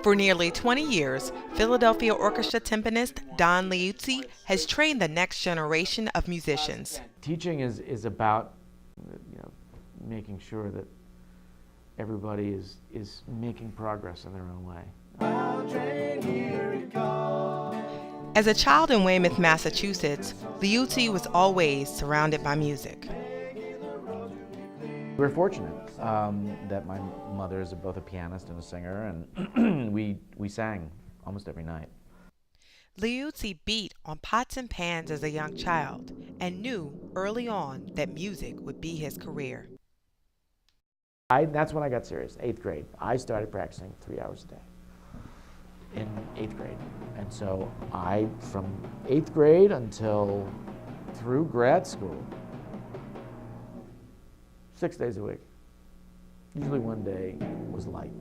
For nearly 20 years, Philadelphia Orchestra timpanist Don Liuzzi has trained the next generation of musicians. Teaching is about making sure that everybody is making progress in their own way. As a child in Weymouth, Massachusetts, Liuzzi was always surrounded by music. We're fortunate that my mother is both a pianist and a singer, and we sang almost every night. Liuzzi beat on pots and pans as a young child and knew early on that music would be his career. That's when I got serious, 8th grade. I started practicing 3 hours a day in 8th grade. And so from 8th grade until through grad school, 6 days a week. Usually one day was light.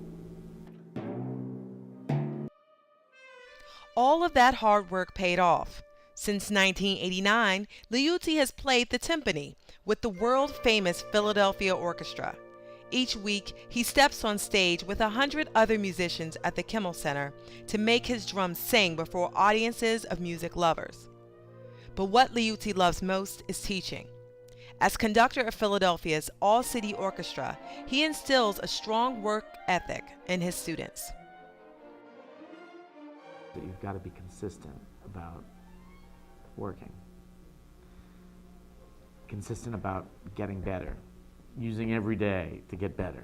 All of that hard work paid off. Since 1989, Liuzzi has played the timpani with the world-famous Philadelphia Orchestra. Each week, he steps on stage with 100 other musicians at the Kimmel Center to make his drums sing before audiences of music lovers. But what Liuzzi loves most is teaching. As conductor of Philadelphia's all-city orchestra, he instills a strong work ethic in his students. You've got to be consistent about working, consistent about getting better, using every day to get better.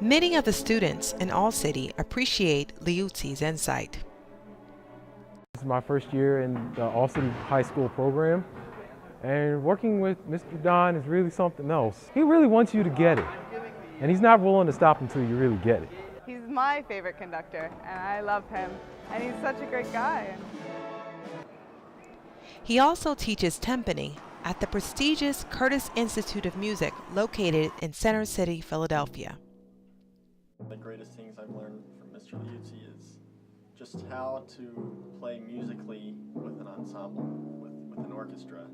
Many of the students in All City appreciate Liuzzi's insight. This is my first year in the All City High School program, and working with Mr. Don is really something else. He really wants you to get it, and he's not willing to stop until you really get it. He's my favorite conductor, and I love him, and he's such a great guy. He also teaches timpani at the prestigious Curtis Institute of Music located in Center City, Philadelphia. The greatest things I've learned from Mr. Liuzzi is just how to play musically with an ensemble, with an orchestra.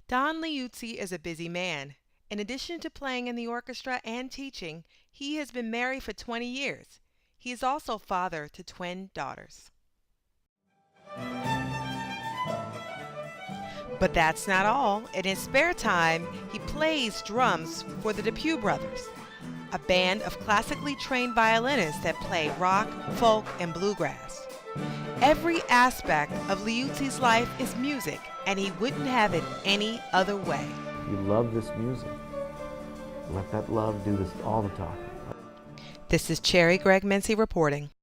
Don Liuzzi is a busy man. In addition to playing in the orchestra and teaching, he has been married for 20 years. He is also father to twin daughters. But that's not all. In his spare time, he plays drums for the DePue Brothers, a band of classically trained violinists that play rock, folk, and bluegrass. Every aspect of Liuzzi's life is music, and he wouldn't have it any other way. You love this music. Let that love do all the talking. This is Cherry Greg Mincy reporting.